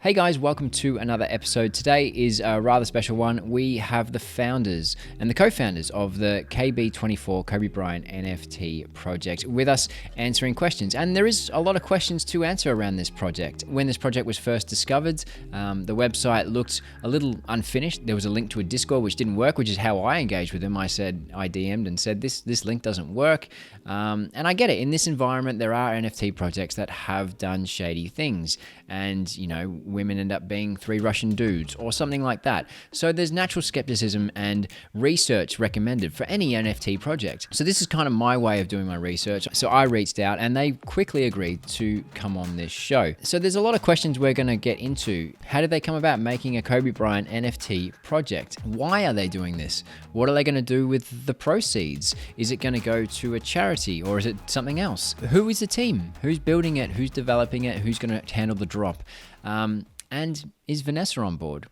Hey guys, welcome to another episode. Today is a rather special one. We have the founders and the co-founders of the KB24 Kobe Bryant NFT project with us answering questions. And there is a lot of questions to answer around this project. When this project was first discovered, the website looked a little unfinished. There was a link to a Discord which didn't work, which is how I engaged with them. I DM'd and said, this link doesn't work. And I get it. In this environment, there are NFT projects that have done shady things. And, you know, women end up being 3 Russian dudes or something like that. So there's natural skepticism and research recommended for any NFT project. So this is kind of my way of doing my research. So I reached out and they quickly agreed to come on this show. So there's a lot of questions we're going to get into. How did they come about making a Kobe Bryant NFT project? Why are they doing this? What are they going to do with the proceeds? Is it going to go to a charity or is it something else? Who is the team? Who's building it? Who's developing it? Who's going to handle the drop? And is Vanessa on board?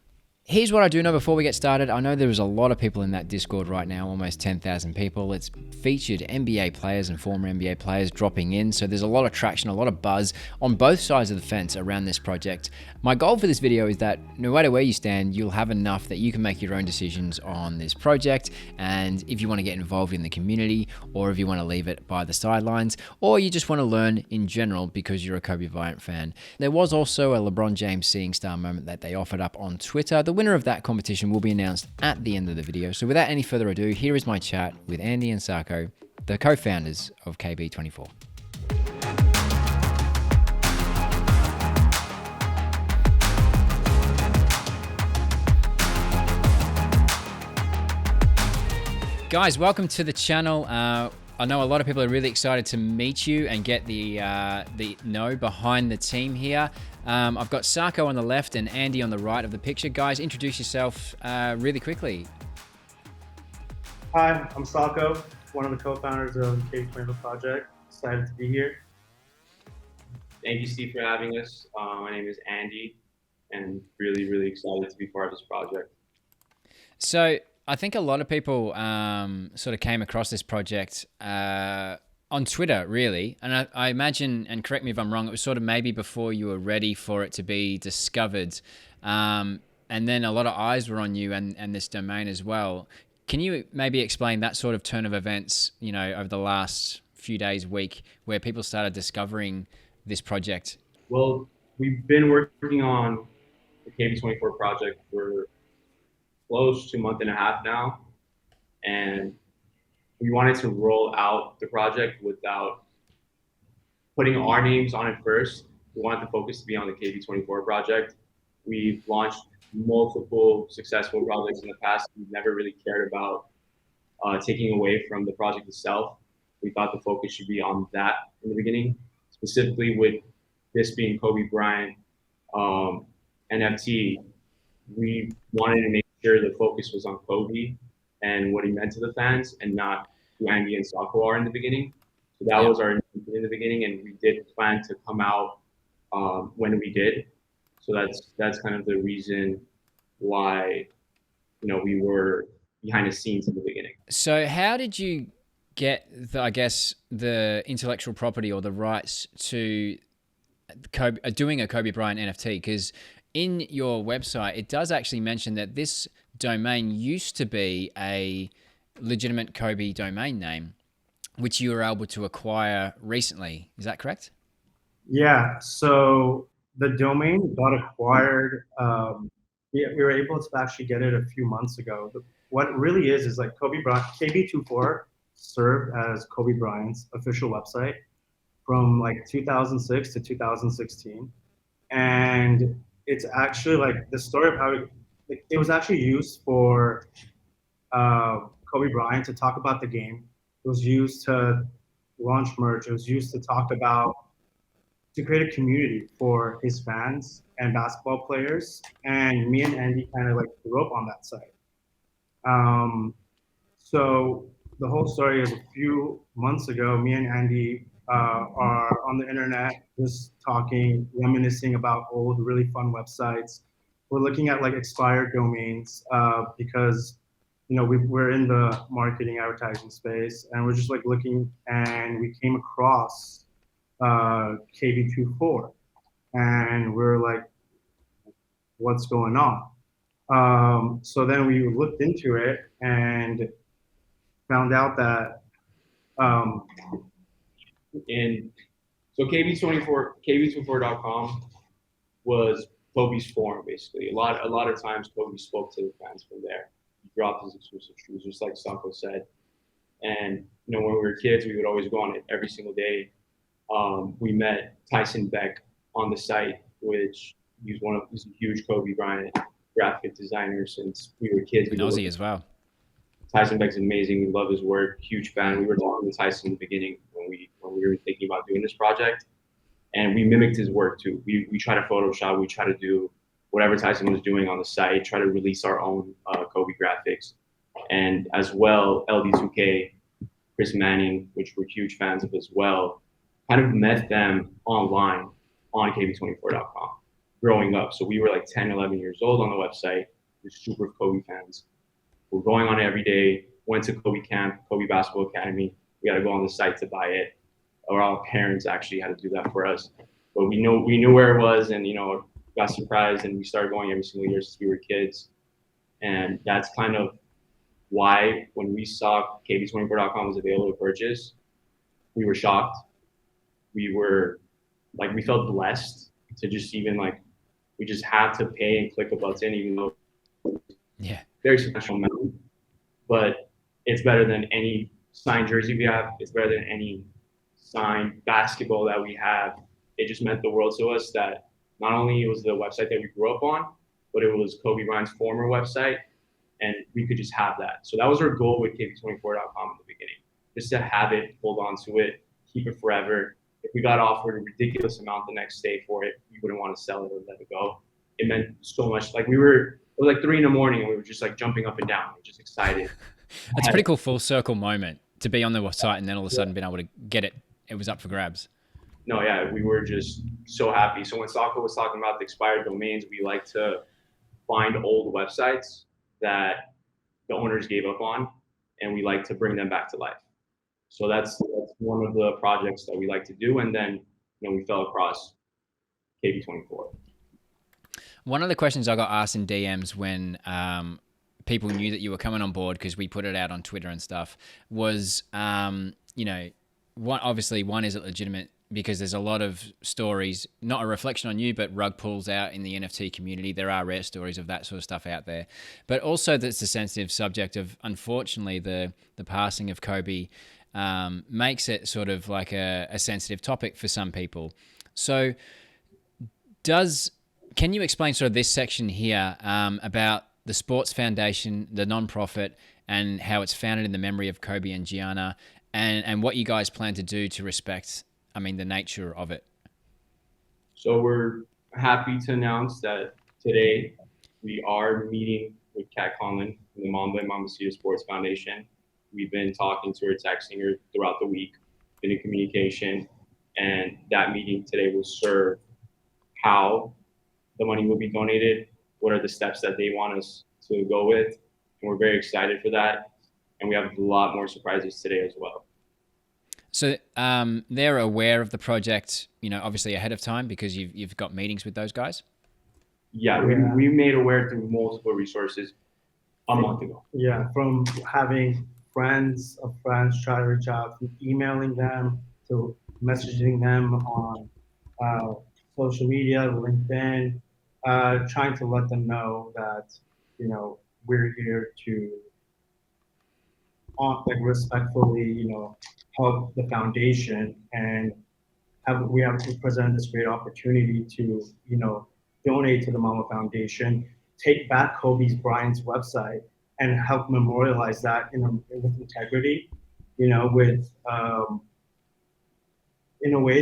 Here's what I do know before we get started. I know there's a lot of people in that Discord right now, almost 10,000 people. It's featured NBA players and former NBA players dropping in. So there's a lot of traction, a lot of buzz on both sides of the fence around this project. My goal for this video is that no matter where you stand, you'll have enough that you can make your own decisions on this project. And if you want to get involved in the community, or if you want to leave it by the sidelines, or you just want to learn in general because you're a Kobe Bryant fan. There was also a LeBron James Seeing Star moment that they offered up on Twitter. The winner of that competition will be announced at the end of the video. So without any further ado, here is my chat with Andy and Sako, the co-founders of KB24. Guys, welcome to the channel. I know a lot of people are really excited to meet you and get the know behind the team here. I've got Sako on the left and Andy on the right of the picture. Guys, introduce yourself really quickly. Hi, I'm Sako, one of the co-founders of the KB24 project. Excited to be here. Thank you, Steve, for having us. My name is Andy, and really excited to be part of this project. So I think a lot of people sort of came across this project on Twitter, really. And I imagine, and correct me if I'm wrong, it was sort of maybe before you were ready for it to be discovered. And then a lot of eyes were on you and this domain as well. Can you maybe explain that sort of turn of events, you know, over the last few days, week, where people started discovering this project? Well, we've been working on the KB24 project for close to a month and a half now. And we wanted to roll out the project without putting our names on it first. We wanted the focus to be on the KB24 project. We've launched multiple successful projects in the past. We've never really cared about taking away from the project itself. We thought the focus should be on that in the beginning, specifically with this being Kobe Bryant NFT. We wanted to make sure the focus was on Kobe and what he meant to the fans and not who Andy and Sako are in the beginning. So that was our intention in the beginning, and we did plan to come out when we did. So that's kind of the reason why, you know, we were behind the scenes in the beginning. So how did you get the intellectual property or the rights to doing a Kobe Bryant NFT? Because in your website, it does actually mention that this domain used to be a legitimate Kobe domain name, which you were able to acquire recently. Is that correct? Yeah, so the domain got acquired. We were able to actually get it a few months ago. What it really is like Kobe Bryant, KB24 served as Kobe Bryant's official website from like 2006 to 2016. And it's actually like the story of how it was actually used for Kobe Bryant to talk about the game. It was used to launch merch. It was used to create a community for his fans and basketball players. And me and Andy kind of like grew up on that site. So the whole story is a few months ago, me and Andy are on the internet just talking, reminiscing about old, really fun websites. We're looking at like expired domains because, you know, we're in the marketing advertising space, and we're just like looking, and we came across KB24, and we're like, what's going on. So then we looked into it and found out that And so KB24.com was Kobe's forum, basically. A lot of times Kobe spoke to the fans from there. He dropped his exclusive shoes, just like Sako said. And when we were kids, we would always go on it every single day. We met Tyson Beck on the site, which he's a huge Kobe Bryant graphic designer since we were kids. An Aussie as well. Tyson Beck's amazing. We love his work. Huge fan. We were talking to Tyson in the beginning when we were thinking about doing this project, and we mimicked his work too. We try to Photoshop. We try to do whatever Tyson was doing on the site. Try to release our own Kobe graphics, and as well LD2K, Chris Manning, which we're huge fans of as well. Kind of met them online on KB24.com growing up. So we were like 10, 11 years old on the website. We're super Kobe fans. We're going on it every day. Went to Kobe camp, Kobe Basketball Academy. We got to go on the site to buy it. Or our parents actually had to do that for us. But we knew where it was, and got surprised, and we started going every single year since we were kids. And that's kind of why when we saw KB24.com was available to purchase, we were shocked. We felt blessed to just even we just had to pay and click a button, even though very special amount. But it's better than any signed jersey we have. It's better than any signed basketball that we have. It just meant the world to us that not only it was the website that we grew up on, but it was Kobe Bryant's former website, and we could just have that. So that was our goal with KB24.com in the beginning, just to have it, hold on to it, keep it forever. If we got offered a ridiculous amount the next day for it, we wouldn't want to sell it or let it go. It meant so much. It was 3 a.m. and we were just jumping up and down. We were just excited. That's a pretty cool full circle moment to be on the site and then all of a sudden being able to get it. It was up for grabs. No, yeah, we were just so happy. So when Sako was talking about the expired domains, we like to find old websites that the owners gave up on, and we like to bring them back to life. So that's one of the projects that we like to do. And then we fell across KB24. One of the questions I got asked in DMs when people knew that you were coming on board, because we put it out on Twitter and stuff, was, one, is it legitimate? Because there's a lot of stories, not a reflection on you, but rug pulls out in the NFT community. There are rare stories of that sort of stuff out there. But also that's a sensitive subject of, unfortunately, the passing of Kobe makes it sort of like a sensitive topic for some people. So can you explain sort of this section here about the Sports Foundation, the nonprofit, and how it's founded in the memory of Kobe and Gianna, and what you guys plan to do to respect, the nature of it? So we're happy to announce that today we are meeting with Kat Conlon from the MAMBA and MAMBACITA Sports Foundation. We've been talking to her, texting her throughout the week, been in communication, and that meeting today will serve how the money will be donated, what are the steps that they want us to go with, and we're very excited for that. And we have a lot more surprises today as well. So they're aware of the project, obviously ahead of time, because you've got meetings with those guys? Yeah, we made aware through multiple resources a month ago. Yeah, from having friends of friends try to reach out, from emailing them to messaging them on social media, LinkedIn, trying to let them know that, we're here to respectfully, help the foundation, and we have to present this great opportunity to, donate to the MAMBA Foundation, take back Kobe Bryant's website, and help memorialize that with integrity, in a way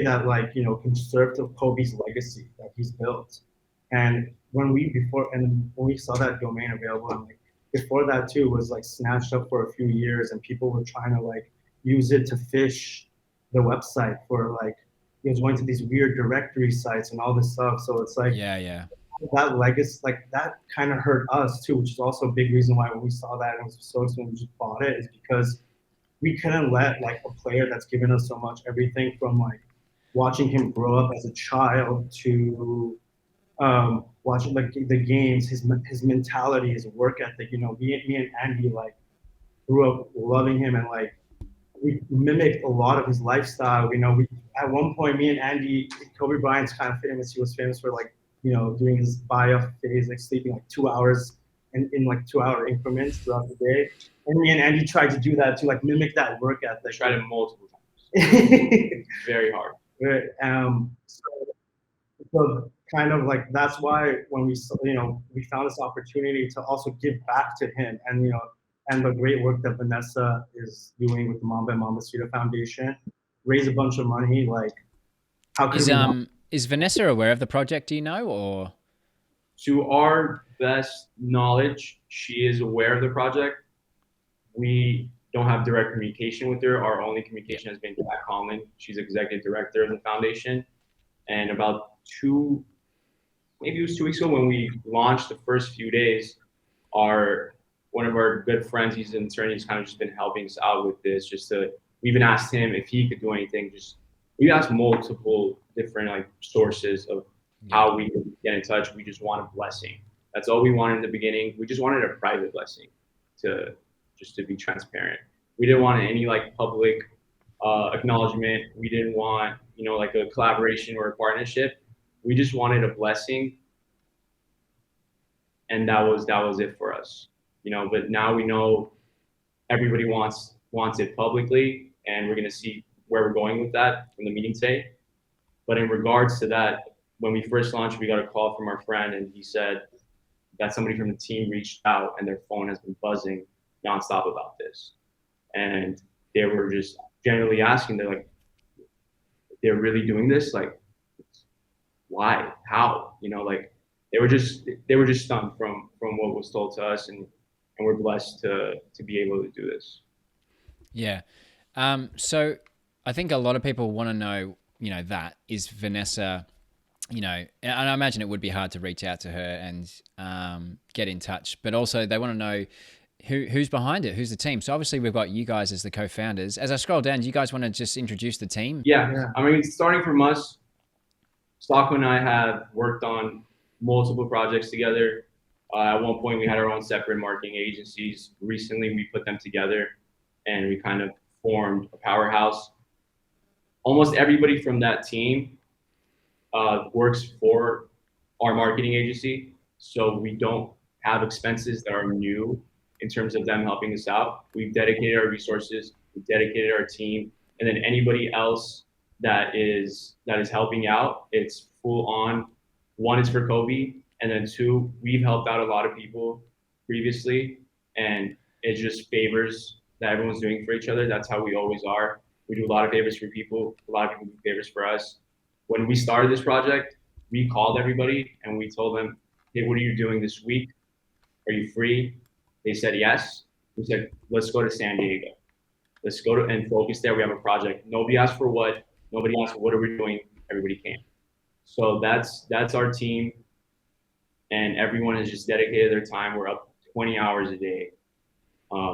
that can serve to Kobe's legacy that he's built. And when we saw that domain available, and before that too was snatched up for a few years, and people were trying to use it to fish the website for it was going to these weird directory sites and all this stuff. So it's that legacy, that kind of hurt us too, which is also a big reason why when we saw that and was so excited we just bought it, is because we couldn't let a player that's given us so much, everything from watching him grow up as a child to watching the games, his mentality, his work ethic. You know, me and Andy like grew up loving him, and like we mimicked a lot of his lifestyle. You know, we at one point, me and Andy, Kobe Bryant's kind of famous. He was famous for like, you know, doing his buy-off phase, like sleeping like 2 hours in like 2 hour increments throughout the day. And me and Andy tried to do that to like mimic that work ethic. Tried it multiple times. Very hard. Right. So kind of like that's why when we, you know, we found this opportunity to also give back to him, and you know, and the great work that Vanessa is doing with the MAMBA and MAMBACITA Foundation, raise a bunch of money. Like, how could is Vanessa aware of the project? Do you know, or? To our best knowledge, she is aware of the project. We don't have direct communication with her. Our only communication has been Jack Conlon. She's executive director of the foundation. And about maybe it was 2 weeks ago when we launched the first few days, one of our good friends, he's an attorney, he's kind of just been helping us out with this. We even asked him if he could do anything. We asked multiple different like sources of how we could get in touch. We just want a blessing. That's all we wanted in the beginning. We just wanted a private blessing to be transparent. We didn't want any like public acknowledgement. We didn't want, you know, like a collaboration or a partnership. We just wanted a blessing, and that was it for us, you know. But now we know everybody wants it publicly, and we're gonna see where we're going with that from the meeting today. But in regards to that, when we first launched, we got a call from our friend, and he said that somebody from the team reached out and their phone has been buzzing nonstop about this, and they were just generally asking, they're like, they're really doing this, like, why, how, you know, like they were just stunned from what was told to us, and we're blessed to be able to do this. Yeah. So I think a lot of people want to know, you know, that is Vanessa, you know, and I imagine it would be hard to reach out to her and get in touch, but also they want to know who's behind it, who's the team. So obviously we've got you guys as the co-founders. As I scroll down, do you guys want to just introduce the team? Yeah. I mean, starting from us, Sako and I have worked on multiple projects together. At one point, we had our own separate marketing agencies. Recently, we put them together, and we kind of formed a powerhouse. Almost everybody from that team works for our marketing agency, so we don't have expenses that are new in terms of them helping us out. We've dedicated our resources, we've dedicated our team, and then anybody else that is helping out, it's full on. One is for Kobe, and then two, we've helped out a lot of people previously, and it just favors that everyone's doing for each other. That's how we always are. We do a lot of favors for people, a lot of people do favors for us. When we started this project, we called everybody and we told them, hey, what are you doing this week? Are you free? They said yes. We said, let's go to San Diego. Let's go and focus there. We have a project. Nobody asked for what. Nobody asked what are we doing. Everybody came. So that's our team, and everyone has just dedicated their time. We're up 20 hours a day,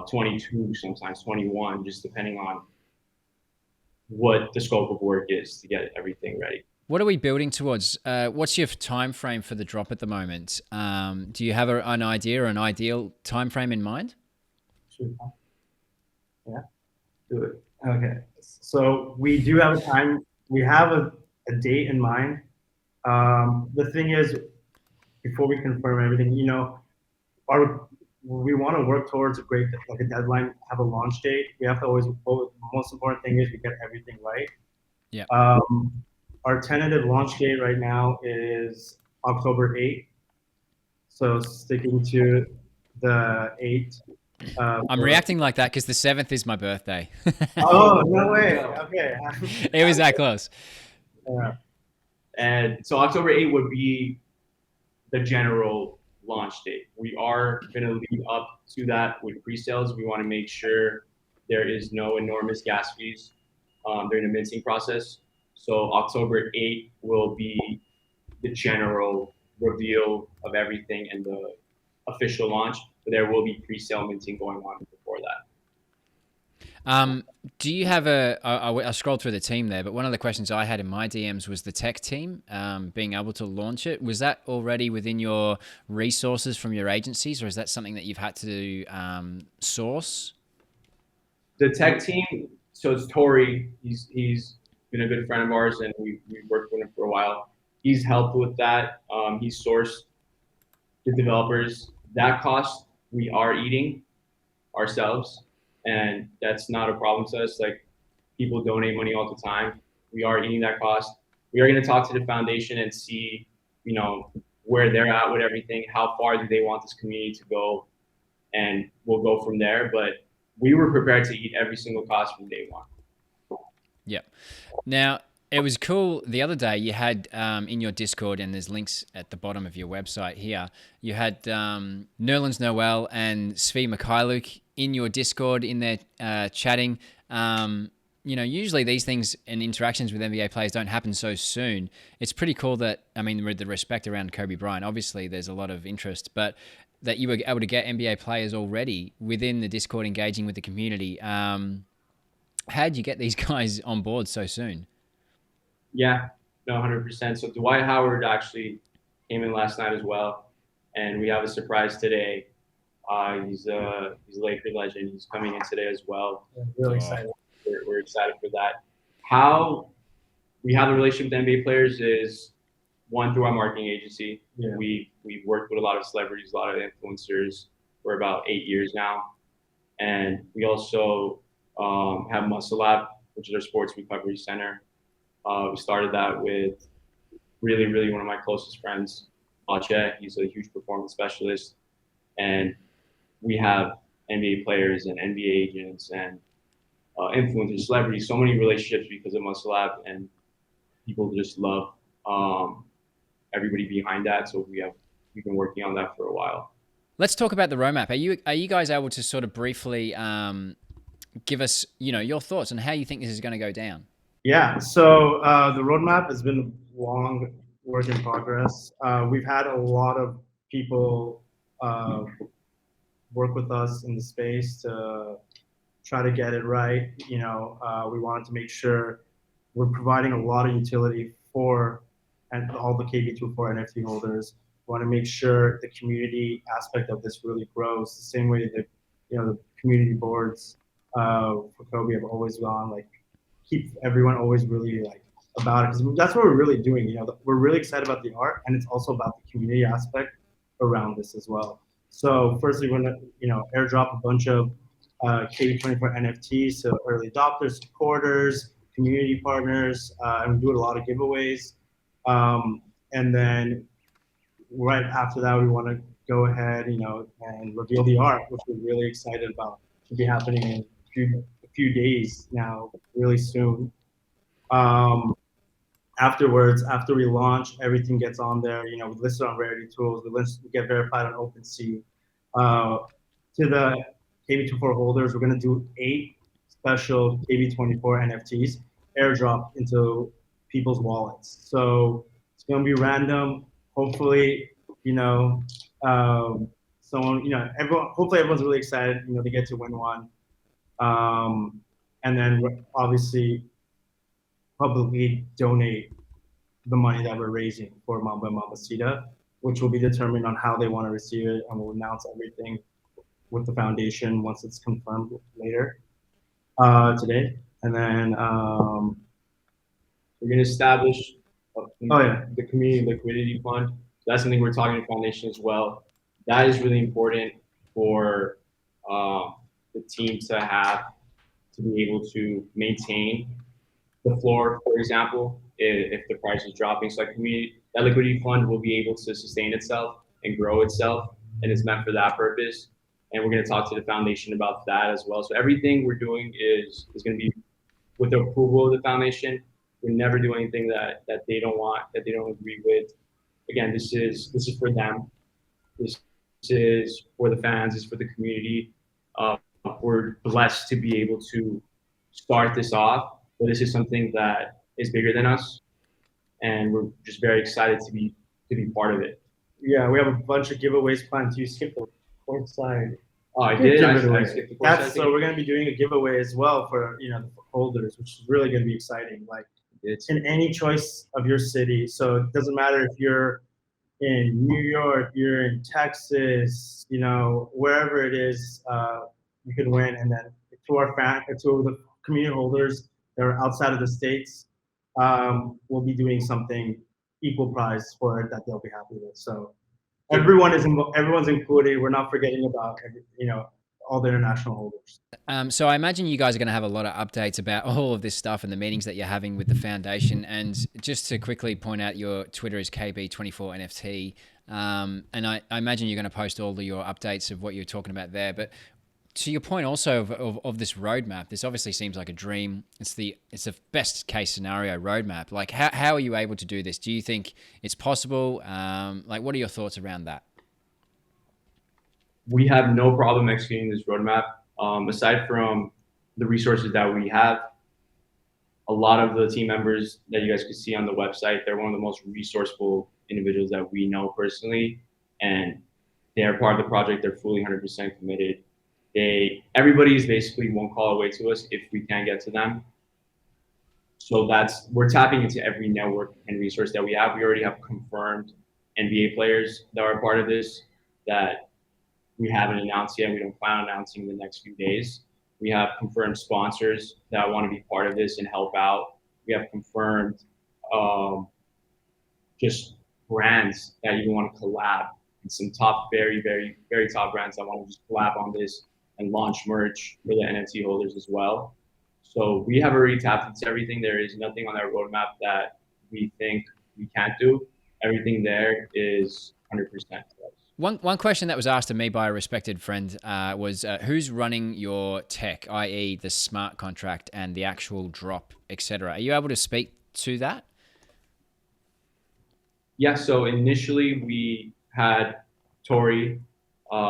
22 sometimes, 21, just depending on what the scope of work is to get everything ready. What are we building towards? What's your time frame for the drop at the moment? Do you have an idea or an ideal time frame in mind? Yeah, do it. Okay. So we do have a time. We have a date in mind. The thing is, before we confirm everything, you know, we want to work towards a deadline, have a launch date. We have to always, the most important thing is we get everything right. Yeah. Our tentative launch date right now is October 8th. So sticking to the 8th. I'm reacting like that because the 7th is my birthday. Oh, no way. Okay. It was that close. Yeah. And so October 8th would be the general launch date. We are going to lead up to that with pre-sales. We want to make sure there is no enormous gas fees during the minting process. So October 8th will be the general reveal of everything and the official launch, but there will be pre-sale minting going on before Do you have I scrolled through the team there, but one of the questions I had in my DMs was the tech team being able to launch it. Was that already within your resources from your agencies, or is that something that you've had to source? The tech team, so it's Tori. He's been a good friend of ours, and we've worked with him for a while. He's helped with that. He's sourced the developers. That cost we are eating ourselves, and that's not a problem to us. Like, people donate money all the time. We are eating that cost. We are going to talk to the foundation and see, where they're at with everything. How far do they want this community to go, and we'll go from there. But we were prepared to eat every single cost from day one. Yep. Now, it was cool. The other day you had in your Discord, and there's links at the bottom of your website here, you had Nerlens Noel and Svi Mikhailuk in your Discord in there chatting. Usually these things and interactions with NBA players don't happen so soon. It's pretty cool that, with the respect around Kobe Bryant, obviously there's a lot of interest, but that you were able to get NBA players already within the Discord engaging with the community. How'd you get these guys on board so soon? Yeah, no, 100%. So Dwight Howard actually came in last night as well, and we have a surprise today. He's a Laker legend. He's coming in today as well. Yeah, really excited. We're excited for that. How we have a relationship with NBA players is, one, through our marketing agency. Yeah. We've worked with a lot of celebrities, a lot of influencers for about 8 years now, and we also have Muscle Lab, which is our sports recovery center. We started that with really, really one of my closest friends, Ache. He's a huge performance specialist, and we have NBA players and NBA agents and influencers, celebrities, so many relationships because of Muscle Lab, and people just love everybody behind that. So we've been working on that for a while. Let's talk about the roadmap. Are you guys able to sort of briefly give us, your thoughts on how you think this is going to go down? Yeah, so the roadmap has been long work in progress. We've had a lot of people work with us in the space to try to get it right. We wanted to make sure we're providing a lot of utility for and all the KB24 NFT holders. We want to make sure the community aspect of this really grows the same way that the community boards for Kobe have always gone, like, keep everyone always really about it, because that's what we're really doing. We're really excited about the art, and it's also about the community aspect around this as well. So firstly, we're gonna airdrop a bunch of KB24 NFTs to early adopters, supporters, community partners, and we do a lot of giveaways. And then right after that, we want to go ahead, and reveal the art, which we're really excited about. Should be happening in a few days now, really soon. Afterwards, after we launch, everything gets on there. We list it on Rarity Tools. We get verified on OpenSea. To the KB24 holders, we're going to do 8 special KB24 NFTs airdrop into people's wallets. So it's going to be random. Hopefully, hopefully everyone's really excited, to get to win one. And then we're obviously publicly donate the money that we're raising for MAMBA and MAMBACITA, which will be determined on how they want to receive it, and we'll announce everything with the foundation once it's confirmed later today. And then we're going to establish the community liquidity fund. That's something we're talking to the foundation as well. That is really important for the team to have, to be able to maintain the floor, for example, if the price is dropping. So that liquidity fund will be able to sustain itself and grow itself, and it's meant for that purpose. And we're going to talk to the foundation about that as well. So everything we're doing is going to be with the approval of the foundation. We never do anything that they don't want, that they don't agree with. Again, this is for them. This is for the fans. This is for the community. We're blessed to be able to start this off, but this is something that is bigger than us, and we're just very excited to be part of it. Yeah, we have a bunch of giveaways planned. You skipped the courtside Oh, I did. Give I it away. skipped the course. So we're going to be doing a giveaway as well for the holders, which is really going to be exciting. Like it's in any choice of your city, so it doesn't matter if you're in New York, you're in Texas, wherever it is, you can win. And then to the community holders that are outside of the states, we'll be doing something equal prize for it that they'll be happy with. So everyone's included. We're not forgetting about all the international holders. So I imagine you guys are going to have a lot of updates about all of this stuff and the meetings that you're having with the foundation. And just to quickly point out, your Twitter is KB24 NFT. And I imagine you're going to post all of your updates of what you're talking about there. But to your point also of this roadmap, this obviously seems like a dream. It's a best case scenario roadmap. Like how are you able to do this? Do you think it's possible? Like what are your thoughts around that? We have no problem executing this roadmap. Aside from the resources that we have, a lot of the team members that you guys can see on the website, they're one of the most resourceful individuals that we know personally, and they are part of the project. They're fully 100% committed. Everybody is basically one call away to us if we can get to them. So we're tapping into every network and resource that we have. We already have confirmed NBA players that are part of this that we haven't announced yet. We don't plan on announcing in the next few days. We have confirmed sponsors that want to be part of this and help out. We have confirmed just brands that even want to collab, and some top, very, very, very top brands that want to just collab on this and launch merch for the NFT holders as well. So we have already tapped into everything. There is nothing on our roadmap that we think we can't do. Everything there is 100% to us. One question that was asked of me by a respected friend was who's running your tech, i.e. the smart contract and the actual drop, etc. Are you able to speak to that? Yeah, so initially we had Tori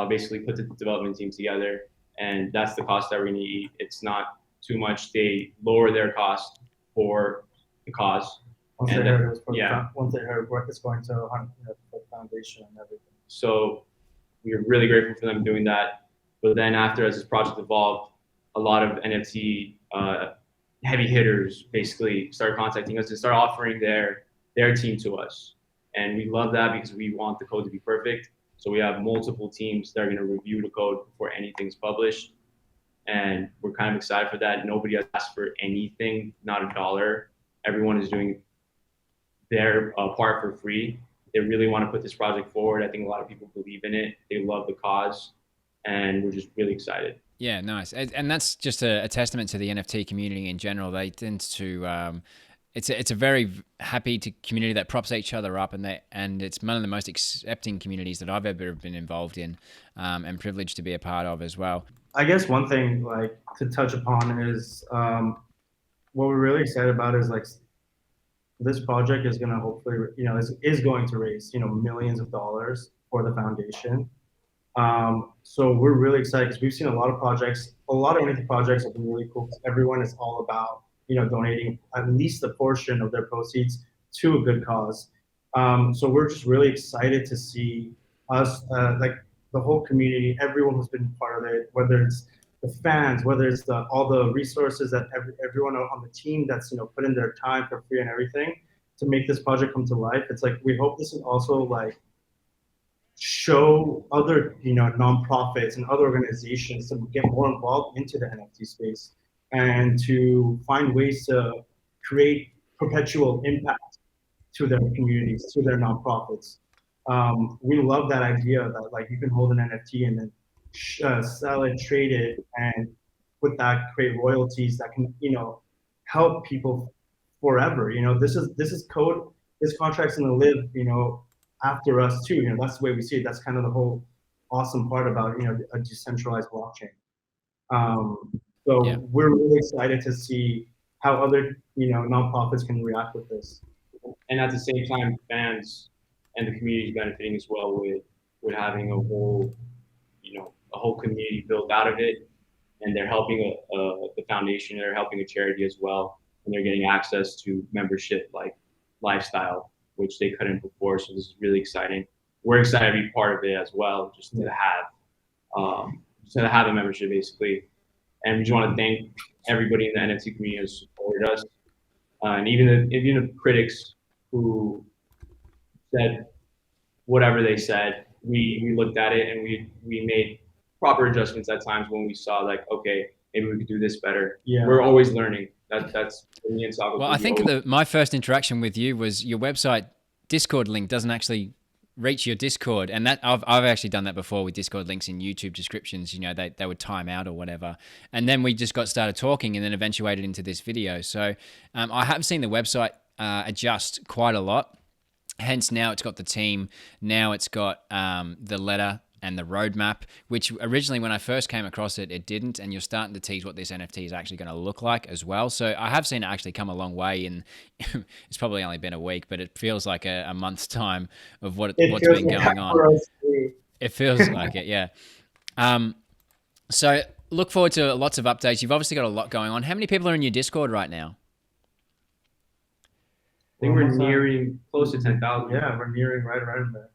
basically put the development team together, and that's the cost that we need. It's not too much. They lower their cost for the cause. Once they heard what it's going to for the foundation and everything. So we are really grateful for them doing that. But then after, as this project evolved, a lot of NFT heavy hitters basically started contacting us and start offering their team to us. And we love that because we want the code to be perfect. So we have multiple teams that are going to review the code before anything's published. And we're kind of excited for that. Nobody has asked for anything, not a dollar. Everyone is doing their part for free. They really want to put this project forward. I think a lot of people believe in it. They love the cause, and we're just really excited. Yeah, nice. And that's just a testament to the NFT community in general. They tend to, it's a very happy community that props each other up, and it's one of the most accepting communities that I've ever been involved in, and privileged to be a part of as well. I guess one thing like to touch upon is what we're really excited about is like this project is going to hopefully, is going to raise, millions of dollars for the foundation. So we're really excited because we've seen a lot of NFT projects have been really cool because everyone is all about, donating at least a portion of their proceeds to a good cause. So we're just really excited to see us, like the whole community, everyone who's been part of it, whether it's the fans, whether it's all the resources that everyone on the team that's put in their time for free and everything to make this project come to life. It's like we hope this is also like show other nonprofits and other organizations to get more involved into the NFT space and to find ways to create perpetual impact to their communities, to their nonprofits. We love that idea that like you can hold an NFT and then sell it, trade it, and with that create royalties that can help people forever. This is code. This contract's gonna live after us too. That's the way we see it. That's kind of the whole awesome part about a decentralized blockchain. We're really excited to see how other nonprofits can react with this. And at the same time, fans and the community is benefiting as well with having a whole community built out of it, and they're helping the foundation, they're helping a charity as well, and they're getting access to membership like lifestyle, which they couldn't before. So this is really exciting. We're excited to be part of it as well, just to have to have a membership basically. And we just want to thank everybody in the NFT community who supported us, and even the critics who said whatever they said. We looked at it and we made proper adjustments at times when we saw like, okay, maybe we could do this better. Yeah. We're always learning. That's me and Sako. Well, I think my first interaction with you was your website Discord link doesn't actually reach your Discord, and that I've actually done that before with Discord links in YouTube descriptions. You know, they would time out or whatever, and then we just got started talking, and then eventuated into this video. So I have seen the website adjust quite a lot. Hence, now it's got the team. Now it's got the letter and the roadmap, which originally when I first came across it, it didn't. And you're starting to tease what this NFT is actually going to look like as well. So I have seen it actually come a long way, and it's probably only been a week, but it feels like a month's time of what's been going on. It feels like it, yeah. So look forward to lots of updates. You've obviously got a lot going on. How many people are in your Discord right now? I think we're nearing close to 10,000. Yeah, we're nearing right around there.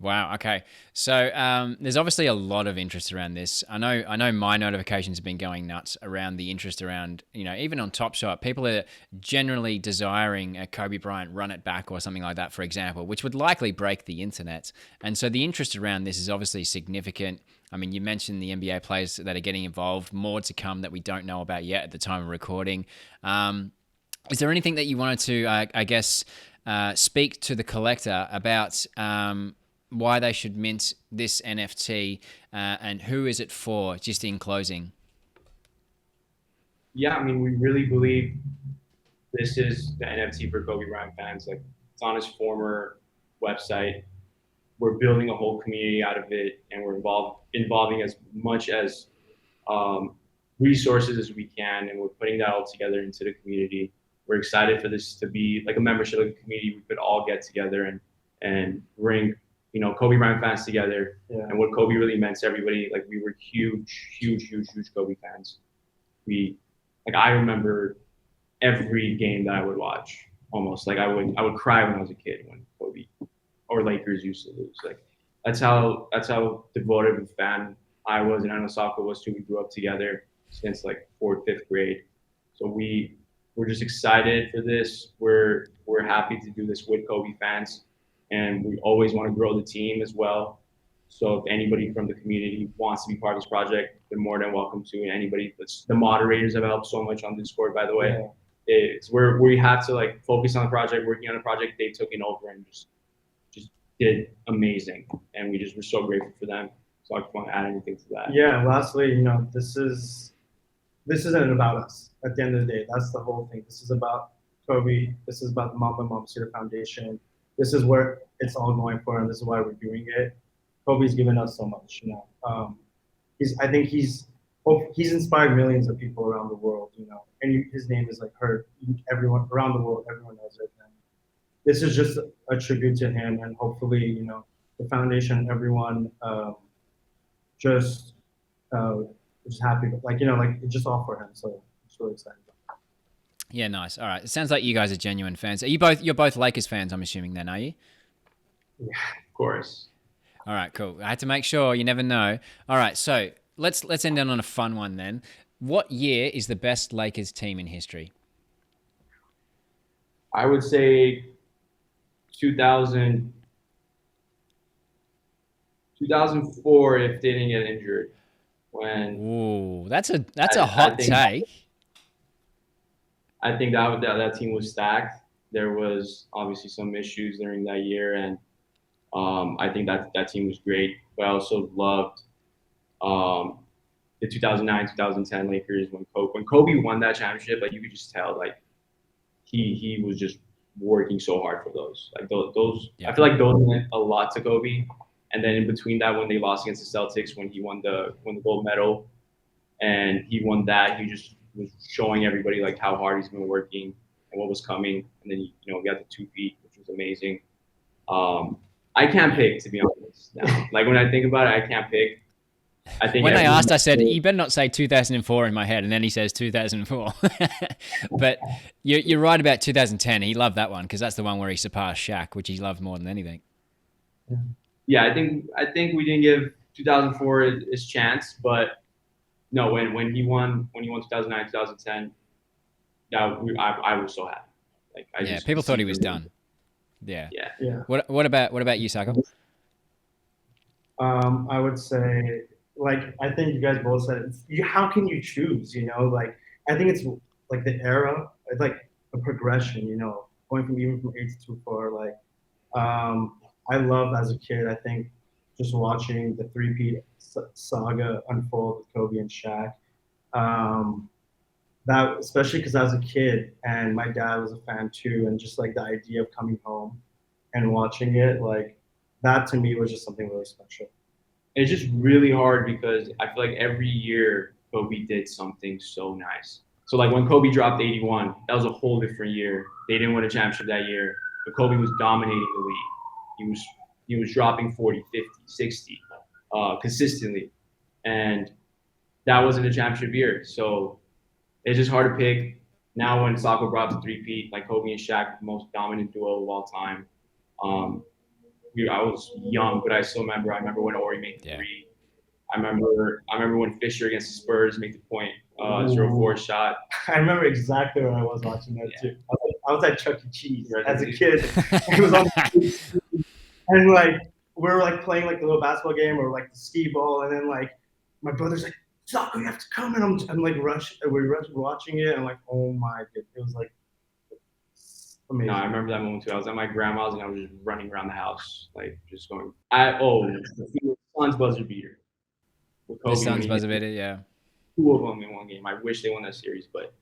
Wow. Okay. So there's obviously a lot of interest around this. I know my notifications have been going nuts around the interest around, even on Top Shot, people are generally desiring a Kobe Bryant run it back or something like that, for example, which would likely break the internet. And so the interest around this is obviously significant. I mean, you mentioned the NBA players that are getting involved, more to come that we don't know about yet at the time of recording. Is there anything that you wanted to, speak to the collector about why they should mint this NFT and who is it for, just in closing? Yeah, I mean, we really believe this is the NFT for Kobe Bryant fans. Like, it's on his former website. We're building a whole community out of it, and we're involving as much as resources as we can, and we're putting that all together into the community. We're excited for this to be like a membership of the community. We could all get together and bring Kobe Bryant fans together, and what Kobe really meant to everybody. Like, we were huge Kobe fans. I remember every game that I would watch almost. Like, I would cry when I was a kid when Kobe or Lakers used to lose. Like, that's how devoted of a fan I was, and Andy Sako was too. We grew up together since like 4th, 5th grade. So we're just excited for this. We're happy to do this with Kobe fans. And we always want to grow the team as well. So if anybody from the community wants to be part of this project, they're more than welcome to. And the moderators have helped so much on Discord, by the way. Yeah. It's where we had to like focus on the project, working on the project. They took it over and just did amazing. And we're so grateful for them. So I just want to add anything to that. Yeah. Lastly, this isn't about us. At the end of the day, that's the whole thing. This is about Kobe. This is about the MAMBACITA Foundation. This is where it's all going for, and this is why we're doing it. Kobe's given us so much, I think he's inspired millions of people around the world, and his name is like heard everyone around the world. Everyone knows it. And this is just a tribute to him, and hopefully, the foundation, everyone, just happy, it's just all for him. So it's really exciting. Yeah, nice. All right. It sounds like you guys are genuine fans. You're both Lakers fans, I'm assuming then, are you? Yeah, of course. All right, cool. I had to make sure. You never know. All right, so let's end on a fun one then. What year is the best Lakers team in history? I would say 2004 if they didn't get injured. Ooh, that's a hot take. I think that team was stacked. There was obviously some issues during that year, and I think that team was great. But I also loved the 2009, 2010 Lakers when Kobe won that championship. Like, you could just tell, like, he was just working so hard for those. Like those, yeah. I feel like those meant a lot to Kobe. And then in between that, when they lost against the Celtics, when he won the gold medal, and he won that, he just was showing everybody like how hard he's been working and what was coming. And then he got the 2 feet, which was amazing. I can't pick, to be honest. Now. Like, when I think about it, I can't pick. I think when I asked, I said, you better not say 2004 in my head, and then he says 2004. But you're right about 2010. He loved that one because that's the one where he surpassed Shaq, which he loved more than anything. Yeah, I think we didn't give 2004 is chance, but no, when he won 2009, 2010, I was so happy. Like people thought he was done. Yeah. Yeah. What about you, Sako? I would say, like, I think you guys both said how can you choose, like, I think it's like the era, it's like a progression, going from even from 8 to 2-4, like, I loved as a kid, I think, just watching the three-peat saga unfold with Kobe and Shaq. That, especially because I was a kid and my dad was a fan too, and just like the idea of coming home and watching it, like, that to me was just something really special. It's just really hard because I feel like every year Kobe did something so nice. So like when Kobe dropped 81, that was a whole different year. They didn't win a championship that year, but Kobe was dominating the league. He was dropping 40, 50, 60 consistently, and that wasn't a championship year. So it's just hard to pick. Now when Sako brought the three-peat, like Kobe and Shaq, the most dominant duo of all time. I was young, but I still remember. I remember when Ori made the three. I remember when Fisher against the Spurs made the point 0-4 shot. I remember exactly when I was watching that too. I was at Chuck E. Cheese as a kid. It was on and like we were like playing like the little basketball game or like the skee ball, and then like my brother's like, "Sako, you have to come," and I'm like we're watching it, and I'm like, oh my god, it was like amazing. No, I remember that moment too. I was at my grandma's and I was just running around the house, like just going. The Suns buzzer beater. The Suns buzzer beater, yeah. 2 of them in one game. I wish they won that series, but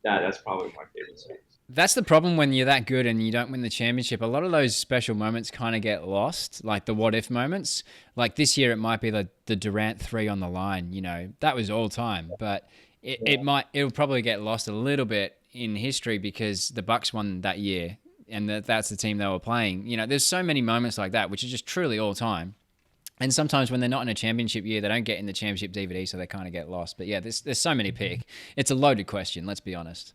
that's probably my favorite series. That's the problem when you're that good and you don't win the championship. A lot of those special moments kind of get lost, like the what if moments. Like this year, it might be the Durant 3 on the line. That was all time, but it'll probably get lost a little bit in history because the Bucks won that year and that's the team they were playing. There's so many moments like that, which are just truly all time. And sometimes when they're not in a championship year, they don't get in the championship DVD, so they kind of get lost. But yeah, there's so many pick. It's a loaded question, let's be honest.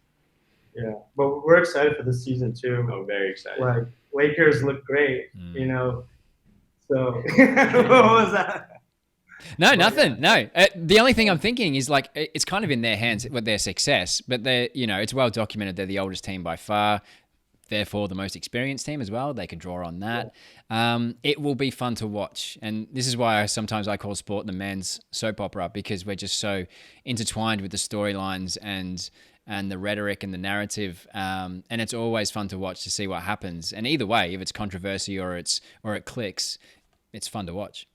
Yeah, but we're excited for this season too. I'm very excited. Like, Lakers look great, So what was that? No, nothing. No. The only thing I'm thinking is like it's kind of in their hands with their success, but it's well documented they're the oldest team by far, therefore the most experienced team as well. They can draw on that. It will be fun to watch, and this is why sometimes I call sport the men's soap opera, because we're just so intertwined with the storylines and the rhetoric and the narrative, and it's always fun to watch to see what happens. And either way, if it's controversy or it clicks, it's fun to watch.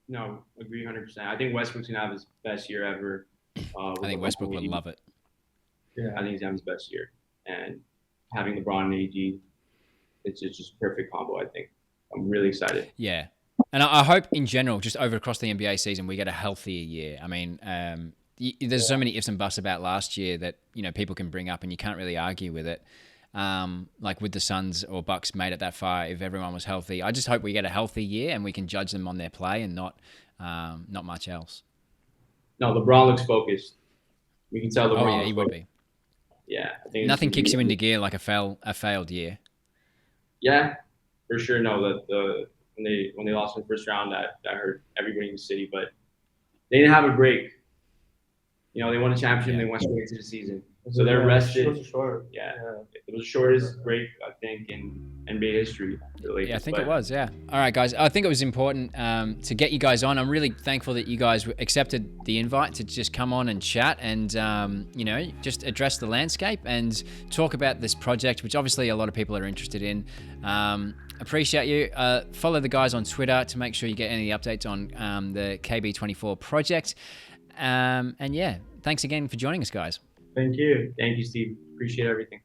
No, agree 100%. I think Westbrook's gonna have his best year ever. I think Westbrook would love it. Yeah, I think he's having his best year, and having LeBron and AD, it's just a perfect combo. I think I'm really excited. Yeah, and I hope in general, just over across the NBA season, we get a healthier year. I mean, there's so many ifs and buts about last year that people can bring up, and you can't really argue with it. Like with the Suns or Bucks made it that far, if everyone was healthy. I just hope we get a healthy year and we can judge them on their play and not much else. No, LeBron looks focused. We can tell LeBron. Oh yeah, he would be. Yeah, I think nothing kicks you into gear like a failed year. Yeah, for sure. No, when they lost in the first round, that hurt everybody in the city. But they didn't have a break. They won a championship and they went straight into the season. So they're rested. It was short. Yeah. It was the shortest break, I think, in NBA history. Yeah, I think it was, yeah. All right, guys. I think it was important to get you guys on. I'm really thankful that you guys accepted the invite to just come on and chat and, just address the landscape and talk about this project, which obviously a lot of people are interested in. Appreciate you. Follow the guys on Twitter to make sure you get any updates on the KB24 project. And yeah, thanks again for joining us, guys. Thank you. Thank you, Steve. Appreciate everything.